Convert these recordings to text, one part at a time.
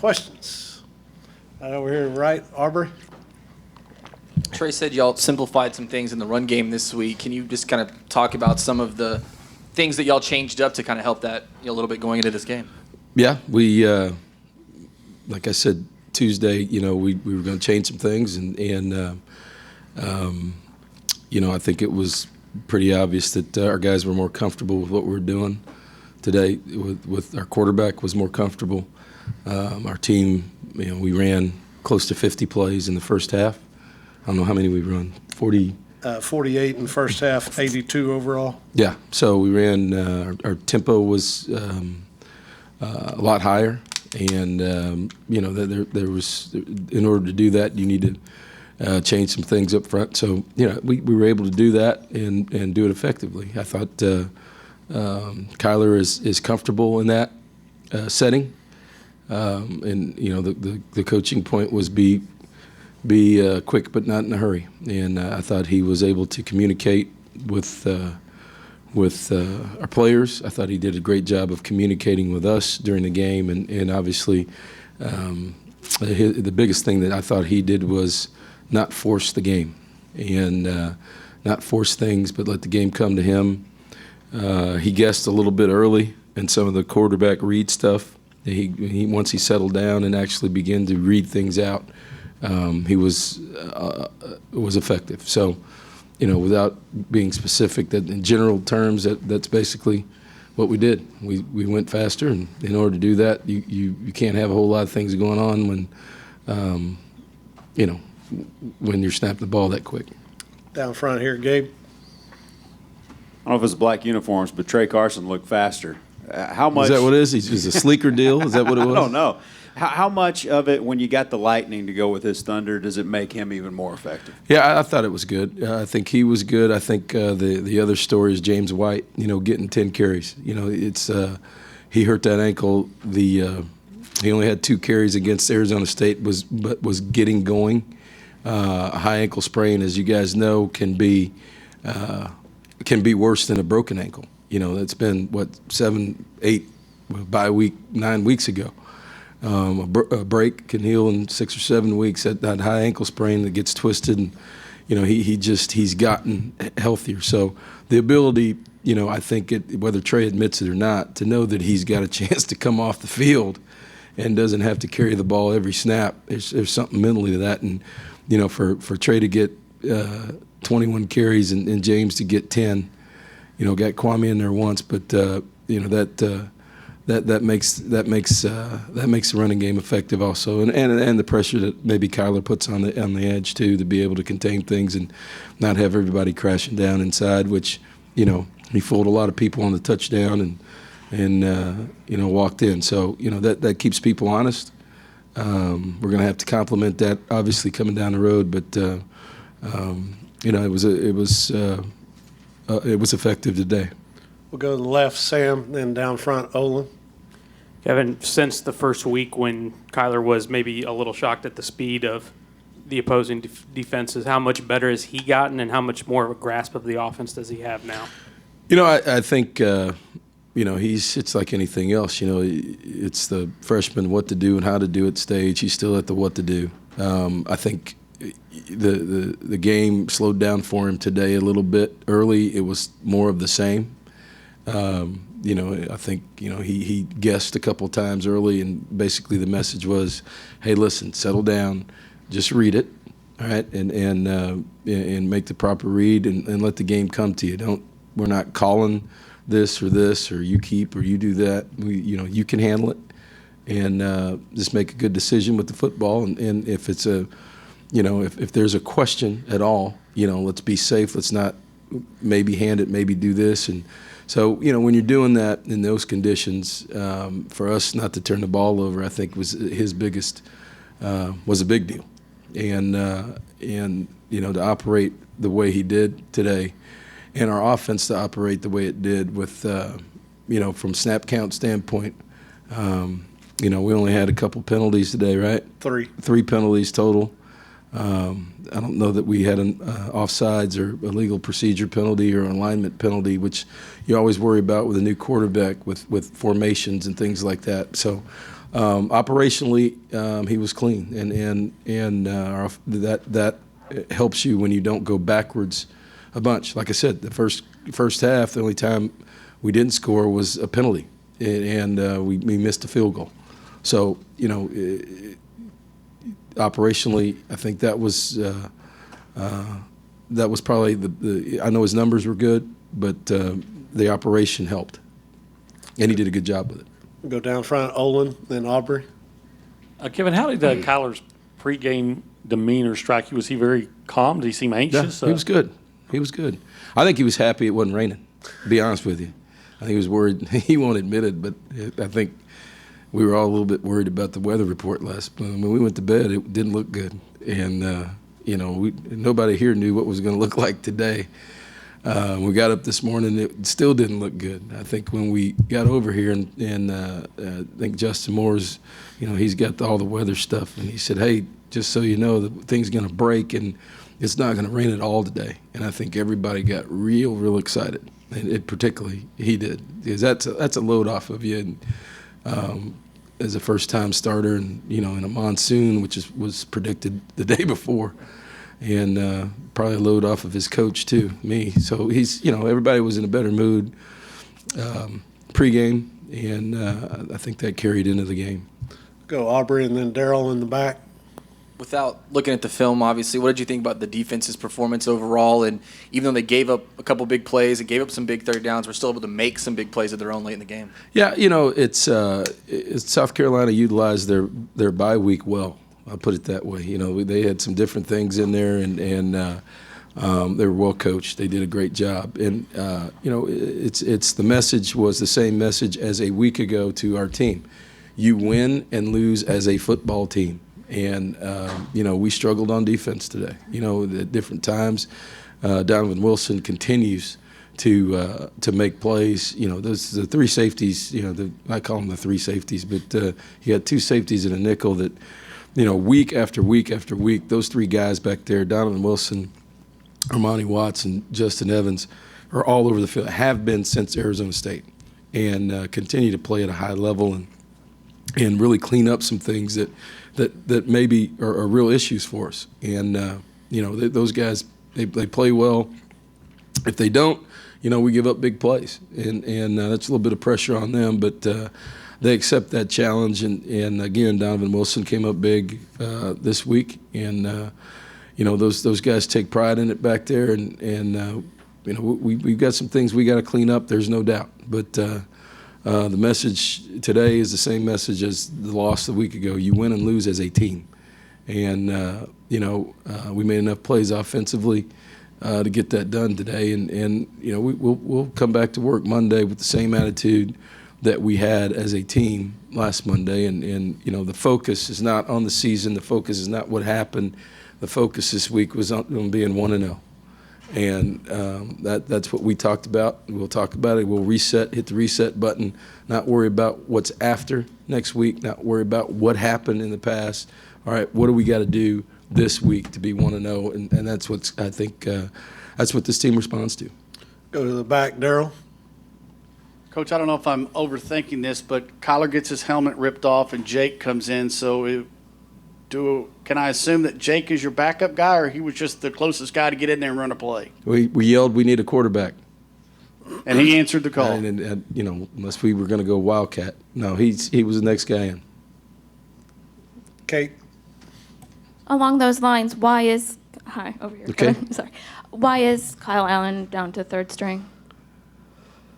questions? Over here right, Arbery. Trey said y'all simplified some things in the run game this week. Can you just kind of talk about some of the things that y'all changed up to kind of help that a little bit going into this game? Yeah, we like I said Tuesday, we were going to change some things, and I think it was pretty obvious that our guys were more comfortable with what we were doing today. With our quarterback was more comfortable. Our team, we ran close to 50 plays in the first half. I don't know how many we run. 40. 48 in the first half, 82 overall. Yeah, so we ran. Our tempo was a lot higher, and there was, in order to do that, you need to change some things up front. So we were able to do that and do it effectively. I thought Kyler is comfortable in that setting, and the coaching point was be quick but not in a hurry. And I thought he was able to communicate with our players. I thought he did a great job of communicating with us during the game, and obviously the biggest thing that I thought he did was not force the game and not force things, but let the game come to him. He guessed a little bit early in some of the quarterback read stuff. He once he settled down and actually began to read things out, he was effective. So, without being specific, that in general terms, that's basically what we did. We went faster, and in order to do that, you can't have a whole lot of things going on when you're snapping the ball that quick. Down front here, Gabe. I don't know if it's black uniforms, but Trey Carson looked faster. How much? Is that what it is? He's a sleeker deal? Is that what it was? I don't know. How much of it, when you got the Lightning to go with his Thunder, does it make him even more effective? Yeah, I thought it was good. I think he was good. I think the other story is James White, getting 10 carries. It's he hurt that ankle. He only had 2 carries against Arizona State, but was getting going. A high ankle sprain, as you guys know, can be worse than a broken ankle. That's been, 7, 8, bye week, 9 weeks ago. A break can heal in 6 or 7 weeks. That high ankle sprain that gets twisted, and he's gotten healthier. So the ability, I think whether Trey admits it or not, to know that he's got a chance to come off the field and doesn't have to carry the ball every snap. There's something mentally to that, and for Trey to get 21 carries and James to get 10, got Kwame in there once, but that makes the running game effective also, and the pressure that maybe Kyler puts on the edge too, to be able to contain things and not have everybody crashing down inside, which he fooled a lot of people on the touchdown and walked in. So that keeps people honest. We're going to have to complement that, obviously, coming down the road, but it was effective today. We'll go to the left, Sam, then down front, Olin. Kevin, since the first week when Kyler was maybe a little shocked at the speed of the opposing defenses, how much better has he gotten, and how much more of a grasp of the offense does he have now? I think, it's like anything else. It's the freshman what to do and how to do it stage. He's still at the what to do. I think the game slowed down for him today a little bit early. It was more of the same. I think, he guessed a couple of times early, and basically the message was, hey, listen, settle down, just read it, all right, and make the proper read and let the game come to you. We're not calling this or you keep or you do that. You can handle it, and just make a good decision with the football. And if it's if there's a question at all, let's be safe. Let's not maybe hand it, maybe do this. And so, when you're doing that in those conditions, for us not to turn the ball over, I think was his biggest, was a big deal. And to operate the way he did today, and our offense to operate the way it did with, from snap count standpoint, we only had a couple penalties today, right? 3 penalties total. I don't know that we had an offsides or illegal procedure penalty or alignment penalty, which you always worry about with a new quarterback with formations and things like that. So Operationally, he was clean, and that helps you when you don't go backwards a bunch. Like I said, the first half, the only time we didn't score was a penalty, and we missed a field goal. So operationally, I think that was probably the. I know his numbers were good, but the operation helped, and he did a good job with it. Go down front, Olin, then Aubrey. Kevin, how did Kyler's pregame demeanor strike you? Was he very calm? Did he seem anxious? Yeah, he was good. He was good. I think he was happy it wasn't raining, to be honest with you. I think he was worried. He won't admit it, but I think we were all a little bit worried about the weather report when we went to bed. It didn't look good. And, nobody here knew what it was going to look like today. We got up this morning, it still didn't look good. I think when we got over here, and I think Justin Moore's, he's got all the weather stuff, and he said, hey, just so you know, the thing's going to break, and it's not going to rain at all today. And I think everybody got real excited, and particularly he did, because that's a load off of you. And as a first-time starter, and in a monsoon, which was predicted the day before, and probably a load off of his coach too, me. So he's, everybody was in a better mood pregame, and I think that carried into the game. Go Aubrey and then Daryl in the back. Without looking at the film, obviously, what did you think about the defense's performance overall? And even though they gave up a couple big plays and gave up some big third downs, we're still able to make some big plays of their own late in the game. Yeah, it's South Carolina utilized their bye week well. I'll put it that way. They had some different things in there, and they were well coached. They did a great job. And it's the message was the same message as a week ago to our team. You win and lose as a football team. And we struggled on defense today. At different times, Donovan Wilson continues to make plays. Those the three safeties. I call them the three safeties, but you got two safeties and a nickel that. Week after week after week, those three guys back there, Donovan Wilson, Armani Watts, and Justin Evans, are all over the field, have been since Arizona State, and continue to play at a high level and really clean up some things that maybe are real issues for us. And, those guys, they play well. If they don't, we give up big plays, and that's a little bit of pressure on them, but they accept that challenge, and again, Donovan Wilson came up big this week, and those guys take pride in it back there, and we've got some things we got to clean up. There's no doubt, but the message today is the same message as the loss a week ago. You win and lose as a team, and we made enough plays offensively to get that done today, and we'll come back to work Monday with the same attitude that we had as a team last Monday, and the focus is not on the season. The focus is not what happened. The focus this week was on being 1-0, and that's what we talked about. We'll talk about it. We'll hit the reset button, not worry about what's after next week, not worry about what happened in the past. All right, what do we got to do this week to be 1-0, and that's what I think that's what this team responds to. Go to the back, Daryl. Coach, I don't know if I'm overthinking this, but Kyler gets his helmet ripped off and Jake comes in. So can I assume that Jake is your backup guy, or he was just the closest guy to get in there and run a play? We yelled, we need a quarterback. And he answered the call. And unless we were going to go Wildcat. No, he was the next guy in. Kate. Along those lines, why is Okay. Sorry. Why is Kyle Allen down to third string?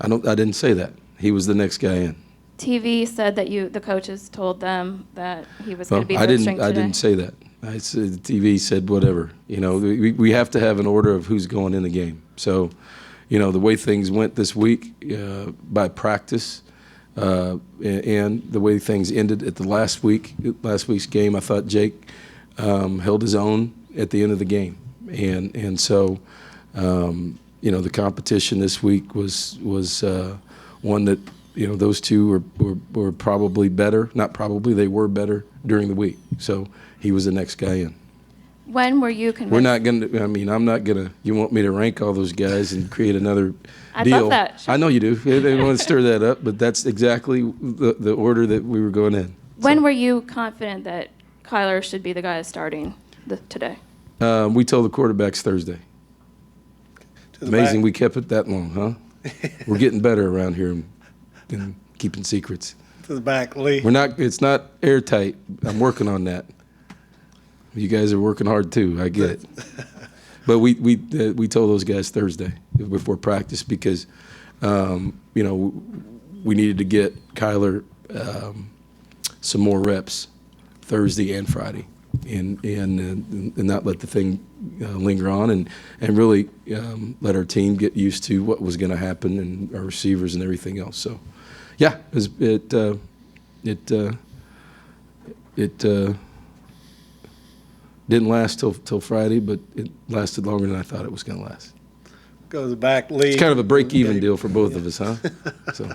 I didn't say that. He was the next guy in. TV said that the coaches told them that he was going to be third string today. I didn't say that. I said the TV said whatever. We have to have an order of who's going in the game. So, the way things went this week by practice, and the way things ended at the last week's game, I thought Jake held his own at the end of the game, and so. The competition this week was one that those two were probably better. Not probably, they were better during the week. So he was the next guy in. When were you convinced? We're not going to. I'm not going to. You want me to rank all those guys and create another deal? I love that. I know you do. They want to stir that up, but that's exactly the order that we were going in. When were you confident that Kyler should be the guy starting today? We told the quarterbacks Thursday. Amazing we kept it that long, huh? We're getting better around here and keeping secrets. To the back, Lee. It's not airtight. I'm working on that. You guys are working hard too. I get it. But we told those guys Thursday before practice because, we needed to get Kyler some more reps Thursday and Friday, and not let the thing linger on, and really let our team get used to what was going to happen and our receivers and everything else. So, yeah, it didn't last till Friday, but it lasted longer than I thought it was going to last. Go to the back, Lee. It's kind of a break-even deal for both of us, huh? So.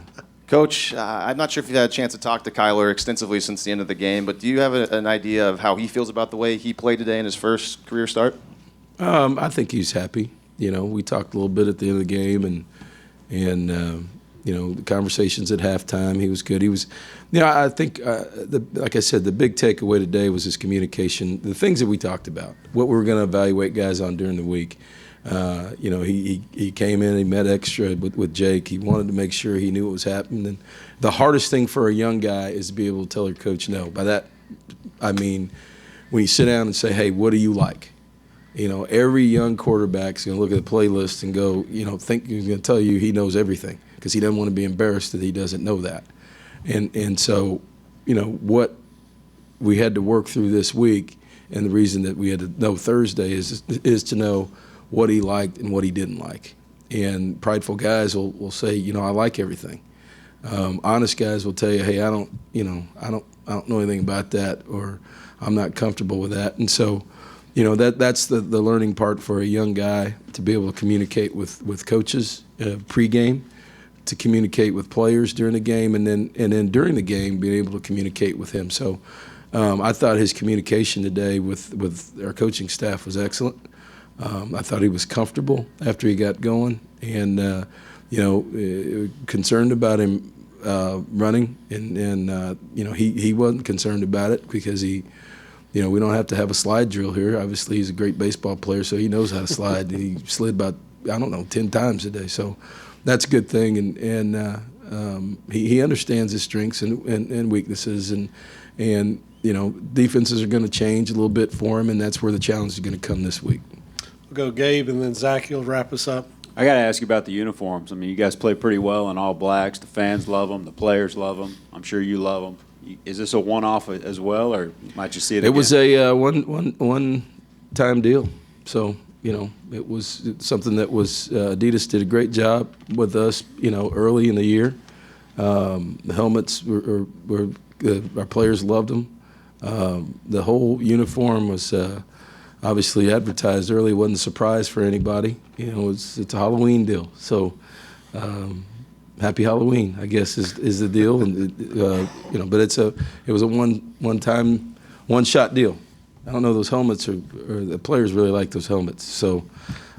Coach, I'm not sure if you've had a chance to talk to Kyler extensively since the end of the game, but do you have an idea of how he feels about the way he played today in his first career start? I think he's happy. We talked a little bit at the end of the game, and the conversations at halftime. He was good. He was, I think, like I said, the big takeaway today was his communication. The things that we talked about, what we were going to evaluate guys on during the week. He came in, he met extra with Jake. He wanted to make sure he knew what was happening. And the hardest thing for a young guy is to be able to tell your coach no. By that, I mean, when you sit down and say, hey, what do you like? Every young quarterback's going to look at the playlist and go, think he's going to tell you he knows everything because he doesn't want to be embarrassed that he doesn't know that. And so, what we had to work through this week, and the reason that we had to know Thursday is to know what he liked and what he didn't like. And prideful guys will say, I like everything. Honest guys will tell you, hey, I don't know anything about that, or I'm not comfortable with that. And so, that's the learning part for a young guy, to be able to communicate with coaches pregame, to communicate with players during the game, and then during the game being able to communicate with him. So I thought his communication today with our coaching staff was excellent. I thought he was comfortable after he got going, and concerned about him running, and he wasn't concerned about it because we don't have to have a slide drill here. Obviously, he's a great baseball player, so he knows how to slide. He slid about 10 times a day, so that's a good thing, and he understands his strengths and weaknesses, and defenses are going to change a little bit for him, and that's where the challenge is going to come this week. We'll go Gabe, and then Zach, you'll wrap us up. I got to ask you about the uniforms. I mean, you guys play pretty well in all blacks. The fans love them. The players love them. I'm sure you love them. Is this a one-off as well, or might you see it again? It was a one-time deal. So, it was something that was Adidas did a great job with us, early in the year. The helmets were our players loved them. The whole uniform was obviously advertised early. It wasn't a surprise for anybody. It's a Halloween deal. So happy Halloween, I guess, is the deal. And but it was a one-time, one-shot deal. I don't know, those helmets or the players really like those helmets. So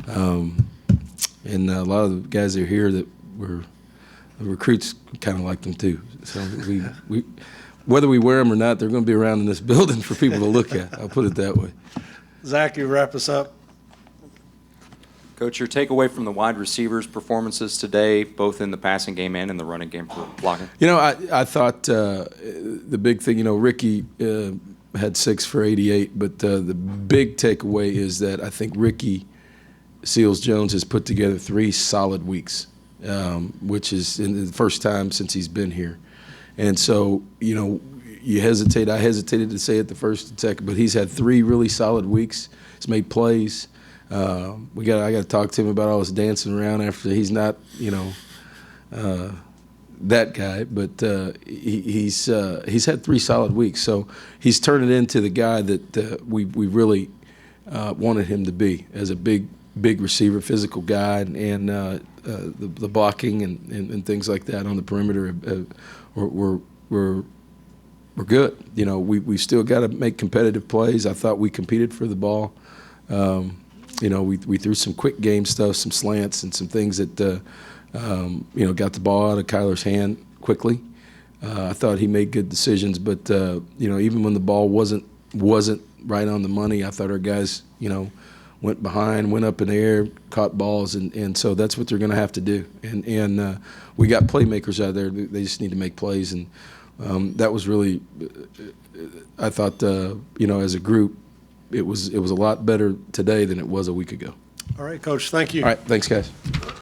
and a lot of the guys that are here that were the recruits kind of like them too. So we whether we wear them or not, they're going to be around in this building for people to look at. I'll put it that way. Zach, you wrap us up. Coach, your takeaway from the wide receivers' performances today, both in the passing game and in the running game for blocking? I thought the big thing, Ricky had 6 for 88, but the big takeaway is that I think Ricky Seals-Jones has put together 3 solid weeks, which is in the first time since he's been here. And so, you hesitate. I hesitated to say it the first and second, but he's had 3 really solid weeks. He's made plays. I got to talk to him about all his dancing around after. He's not, that guy, but he's had 3 solid weeks. So he's turned it into the guy that we really wanted him to be, as a big receiver, physical guy, and the blocking and things like that on the perimeter we're good. We still got to make competitive plays. I thought we competed for the ball. We threw some quick game stuff, some slants, and some things that got the ball out of Kyler's hand quickly. I thought he made good decisions, but even when the ball wasn't right on the money, I thought our guys, went behind, went up in the air, caught balls, and so that's what they're going to have to do. And we got playmakers out there. They just need to make plays, and that was really, I thought, as a group, it was a lot better today than it was a week ago. All right, Coach, thank you. All right, thanks, guys.